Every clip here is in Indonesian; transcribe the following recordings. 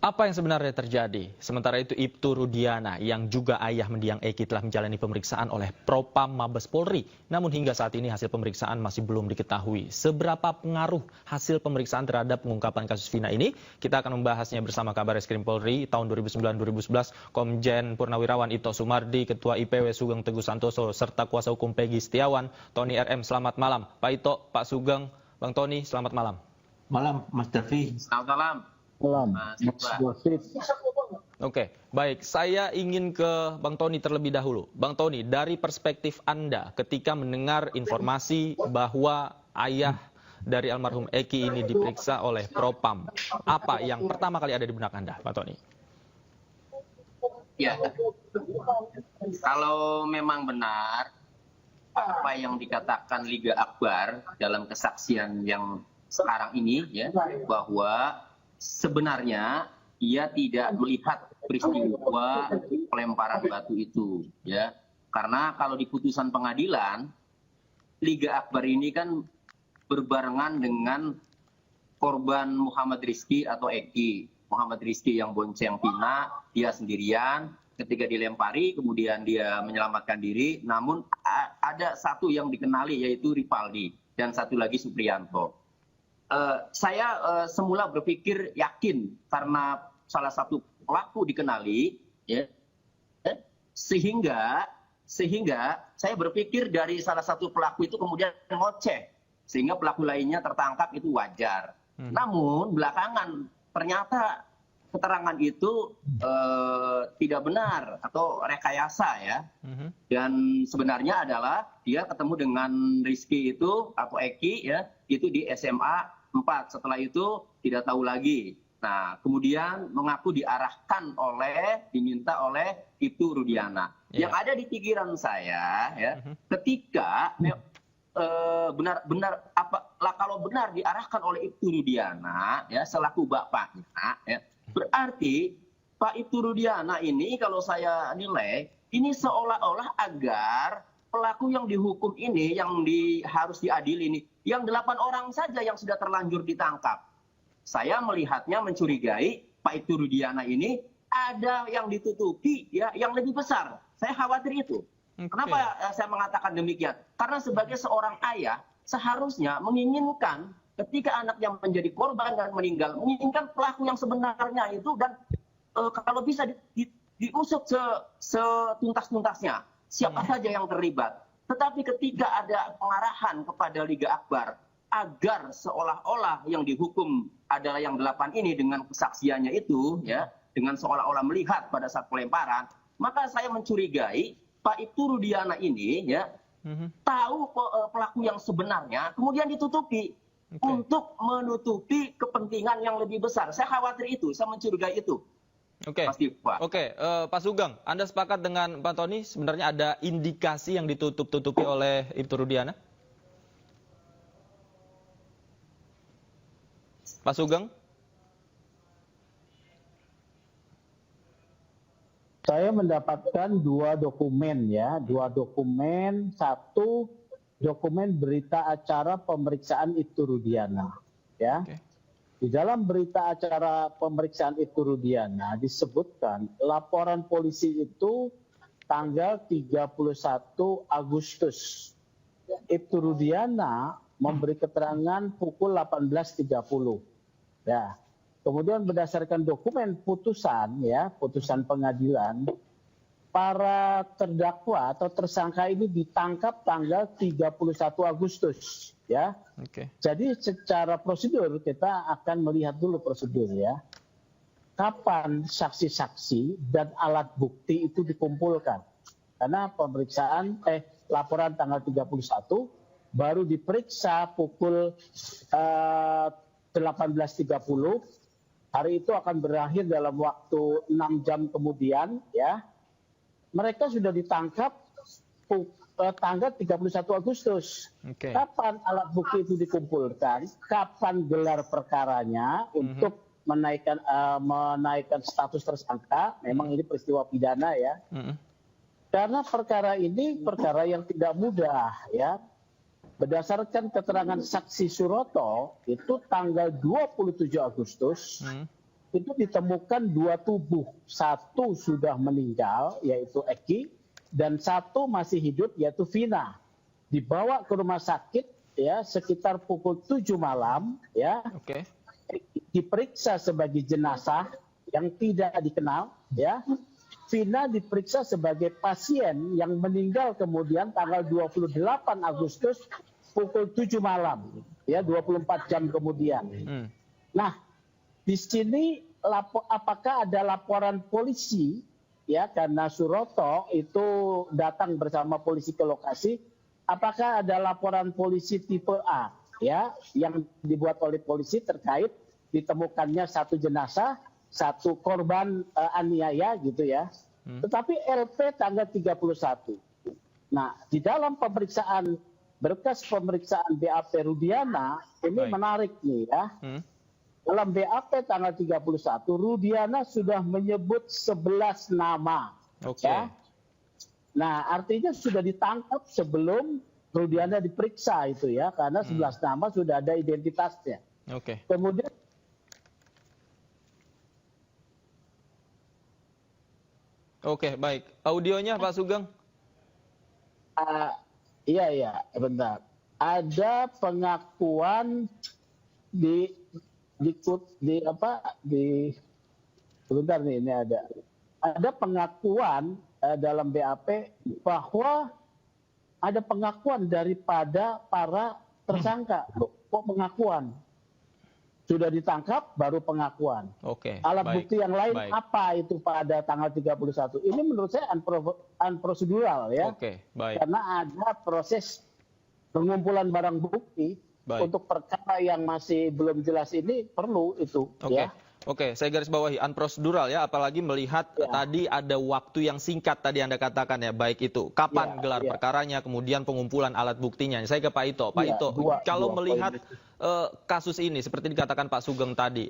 Apa yang sebenarnya terjadi? Sementara itu Ibtu Rudiana yang juga ayah mendiang Eki telah menjalani pemeriksaan oleh Propam Mabes Polri. Namun hingga saat ini hasil pemeriksaan masih belum diketahui. Seberapa pengaruh hasil pemeriksaan terhadap pengungkapan kasus Vina ini? Kita akan membahasnya bersama Kabar Reskrim Polri tahun 2009-2011, Komjen Purnawirawan Ito Sumardi, Ketua IPW Sugeng Teguh Santoso, serta Kuasa Hukum Peggy Setiawan, Tony RM. Selamat malam. Pak Ito, Pak Sugeng, Bang Tony, selamat malam. Malam, Mas Davi. Selamat malam. Malam, Mas Wasid. Oke, baik. Saya ingin ke Bang Tony terlebih dahulu. Bang Tony, dari perspektif Anda ketika mendengar informasi bahwa ayah dari almarhum Eki ini diperiksa oleh Propam, apa yang pertama kali ada di benak Anda, Pak Tony? Ya, kalau memang benar apa yang dikatakan Liga Akbar dalam kesaksian yang sekarang ini, ya, bahwa sebenarnya ia tidak melihat peristiwa pelemparan batu itu, ya, karena kalau di putusan pengadilan Liga Akbar ini kan berbarengan dengan korban Muhammad Rizky atau Eki. Muhammad Rizky yang bonceng Vina, dia sendirian, ketika dilempari kemudian dia menyelamatkan diri, namun ada satu yang dikenali yaitu Rivaldi dan satu lagi Supriyanto. Saya semula berpikir yakin karena salah satu pelaku dikenali, ya, sehingga saya berpikir dari salah satu pelaku itu kemudian ngoceh sehingga pelaku lainnya tertangkap itu wajar. Namun belakangan ternyata keterangan itu tidak benar atau rekayasa, ya. Dan sebenarnya adalah dia ketemu dengan Rizky itu atau Eki, ya, itu di SMA 4. Setelah itu tidak tahu lagi. Nah, kemudian mengaku diminta oleh Ibtu Rudiana. Yang ada di pikiran saya, ya, ketika kalau benar diarahkan oleh Ibtu Rudiana, ya, selaku bapaknya, ya, berarti Pak Ibtu Rudiana ini kalau saya nilai ini seolah-olah agar pelaku yang dihukum ini, yang harus diadili ini, yang 8 orang saja yang sudah terlanjur ditangkap. Saya melihatnya mencurigai Pak Ibtu Rudiana ini ada yang ditutupi, ya, yang lebih besar. Saya khawatir itu. Kenapa saya mengatakan demikian? Karena sebagai seorang ayah seharusnya menginginkan ketika anak yang menjadi korban dan meninggal, menginginkan pelaku yang sebenarnya itu dan kalau bisa diusut setuntas-tuntasnya. Siapa saja yang terlibat. Tetapi ketika ada pengarahan kepada Liga Akbar agar seolah-olah yang dihukum adalah yang 8 ini dengan kesaksiannya itu, ya, dengan seolah-olah melihat pada saat pelemparan, maka saya mencurigai Pak Ibtu Rudiana ini, ya, tahu pelaku yang sebenarnya, kemudian ditutupi untuk menutupi kepentingan yang lebih besar. Saya khawatir itu, saya mencurigai itu. Oke, Pak Sugeng, Anda sepakat dengan Pak Tony? Sebenarnya ada indikasi yang ditutup-tutupi oleh Ibtu Rudiana? Pak Sugeng? Saya mendapatkan 2 dokumen, ya, 2 dokumen. Satu dokumen berita acara pemeriksaan Ibtu Rudiana, ya. Di dalam berita acara pemeriksaan Ibtu Rudiana disebutkan laporan polisi itu tanggal 31 Agustus. Ibtu Rudiana memberi keterangan pukul 18.30. Ya. Kemudian berdasarkan dokumen putusan, ya, putusan pengadilan, para terdakwa atau tersangka ini ditangkap tanggal 31 Agustus, ya. Jadi secara prosedur kita akan melihat dulu prosedur, ya. Kapan saksi-saksi dan alat bukti itu dikumpulkan. Karena laporan tanggal 31 baru diperiksa pukul 18.30. Hari itu akan berakhir dalam waktu 6 jam kemudian, ya. Mereka sudah ditangkap tanggal 31 Agustus. Kapan alat bukti itu dikumpulkan? Kapan gelar perkaranya untuk menaikkan status tersangka? Memang ini peristiwa pidana, ya. Karena perkara ini perkara yang tidak mudah, ya. Berdasarkan keterangan saksi Suroto, itu tanggal 27 Agustus, itu ditemukan 2 tubuh. Satu sudah meninggal, yaitu Eki, dan satu masih hidup, yaitu Vina. Dibawa ke rumah sakit ya sekitar pukul 7 malam, ya. Oke. Diperiksa sebagai jenazah yang tidak dikenal, ya. Vina diperiksa sebagai pasien yang meninggal kemudian tanggal 28 Agustus pukul 7 malam, ya, 24 jam kemudian. Nah, di sini apakah ada laporan polisi, ya, karena Suroto itu datang bersama polisi ke lokasi, apakah ada laporan polisi tipe A, ya, yang dibuat oleh polisi terkait ditemukannya satu jenazah, satu korban aniaya gitu ya. Tetapi LP tanggal 31. Nah, di dalam pemeriksaan berkas pemeriksaan BAP Rudiana ini menarik nih ya. Dalam BAP tanggal 31, Rudiana sudah menyebut 11 nama. Oke. Ya. Nah, artinya sudah ditangkap sebelum Rudiana diperiksa itu ya, karena 11 nama sudah ada identitasnya. Oke. Kemudian Oke, baik. Audionya Pak Sugeng? Iya, bentar. Ada pengakuan sebentar nih, ini ada pengakuan dalam BAP bahwa ada pengakuan daripada para tersangka. Loh, kok pengakuan? Sudah ditangkap baru pengakuan. Oke. Alat bukti yang lain baik. apa itu pada tanggal 31? Ini menurut saya unprocedural ya. Oke, baik. Karena ada proses pengumpulan barang bukti untuk perkara yang masih belum jelas ini perlu itu. Oke. Ya. Oke, saya garis bawahi unprocedural ya, apalagi melihat tadi ada waktu yang singkat tadi Anda katakan ya, baik itu kapan gelar perkaranya, kemudian pengumpulan alat buktinya. Saya ke Pak Ito. Pak Ito, kalau melihat kasus ini seperti dikatakan Pak Sugeng tadi,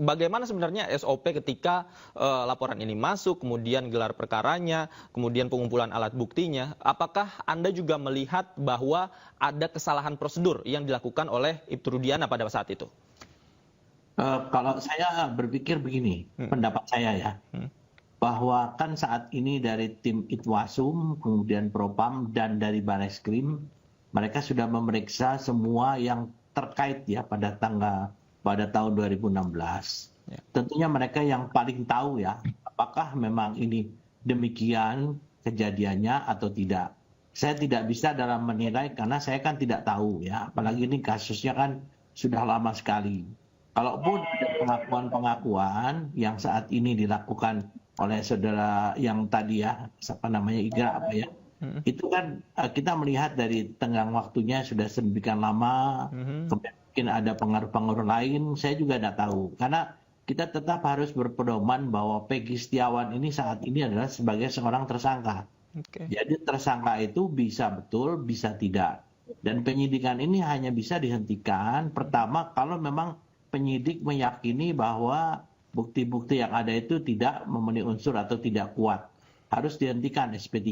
bagaimana sebenarnya SOP ketika laporan ini masuk, kemudian gelar perkaranya, kemudian pengumpulan alat buktinya, apakah Anda juga melihat bahwa ada kesalahan prosedur yang dilakukan oleh Ibtu Rudiana pada saat itu? Kalau saya berpikir begini, pendapat saya ya, bahwa kan saat ini dari tim Itwasum, kemudian Propam, dan dari Bareskrim, mereka sudah memeriksa semua yang terkait ya pada tahun 2016. Ya. Tentunya mereka yang paling tahu ya, apakah memang ini demikian kejadiannya atau tidak. Saya tidak bisa dalam menilai karena saya kan tidak tahu ya, apalagi ini kasusnya kan sudah lama sekali. Kalaupun ada pengakuan-pengakuan yang saat ini dilakukan oleh saudara yang tadi ya, apa namanya, Igra apa ya, itu kan kita melihat dari tenggang waktunya sudah sedemikian lama, mungkin ada pengaruh-pengaruh lain, saya juga tidak tahu. Karena kita tetap harus berpedoman bahwa Peggy Setiawan ini saat ini adalah sebagai seorang tersangka. Jadi tersangka itu bisa betul, bisa tidak. Dan penyidikan ini hanya bisa dihentikan, pertama kalau memang penyidik meyakini bahwa bukti-bukti yang ada itu tidak memenuhi unsur atau tidak kuat. Harus dihentikan SP3.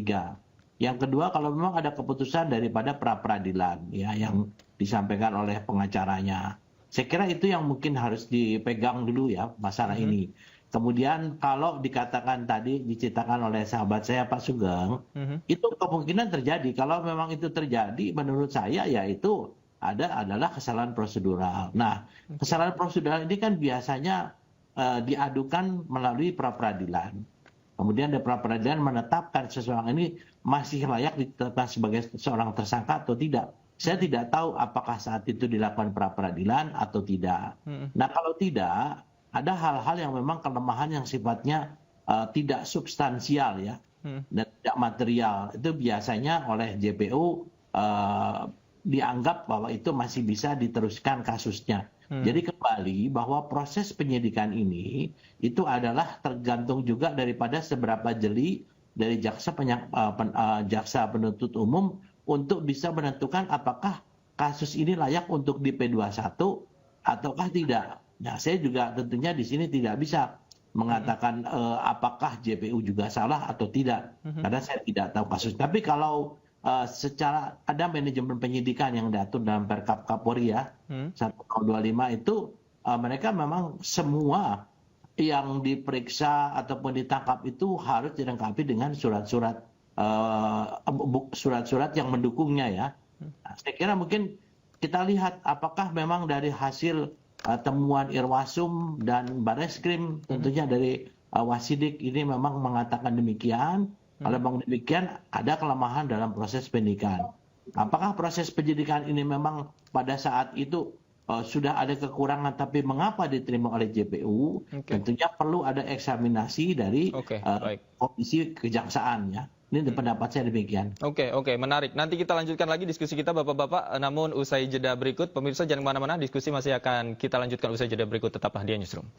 Yang kedua, kalau memang ada keputusan daripada pra-peradilan ya, yang disampaikan oleh pengacaranya. Saya kira itu yang mungkin harus dipegang dulu ya masalah ini. Kemudian kalau dikatakan tadi, diceritakan oleh sahabat saya Pak Sugeng, itu kemungkinan terjadi. Kalau memang itu terjadi, menurut saya ya itu adalah kesalahan prosedural. Nah, kesalahan prosedural ini kan biasanya diadukan melalui pra-peradilan. Kemudian dari pra-peradilan menetapkan seseorang ini masih layak ditetapkan sebagai seorang tersangka atau tidak. Saya tidak tahu apakah saat itu dilakukan pra-peradilan atau tidak. Nah, kalau tidak, ada hal-hal yang memang kelemahan yang sifatnya tidak substansial ya, dan tidak material. Itu biasanya oleh JPU dianggap bahwa itu masih bisa diteruskan kasusnya. Jadi kembali bahwa proses penyidikan ini itu adalah tergantung juga daripada seberapa jeli dari jaksa penuntut umum untuk bisa menentukan apakah kasus ini layak untuk di P21 ataukah tidak. Nah, saya juga tentunya di sini tidak bisa mengatakan apakah JPU juga salah atau tidak, karena saya tidak tahu kasus. Tapi kalau secara ada manajemen penyidikan yang diatur dalam Perkap Kapolri ya 1/25 itu mereka memang semua yang diperiksa ataupun ditangkap itu harus dilengkapi dengan surat-surat yang mendukungnya ya. Nah, saya kira mungkin kita lihat apakah memang dari hasil temuan Irwasum dan Bareskrim, tentunya dari Wasidik ini memang mengatakan demikian. Kalau memang demikian, ada kelemahan dalam proses penyidikan. Apakah proses penyidikan ini memang pada saat itu sudah ada kekurangan, tapi mengapa diterima oleh JPU? Tentunya perlu ada eksaminasi dari Komisi Kejaksaan ya. Ini pendapat saya demikian. Oke, menarik. Nanti kita lanjutkan lagi diskusi kita Bapak-Bapak. Namun usai jeda berikut, pemirsa jangan kemana-mana, diskusi masih akan kita lanjutkan usai jeda berikut. Tetaplah di Newsroom.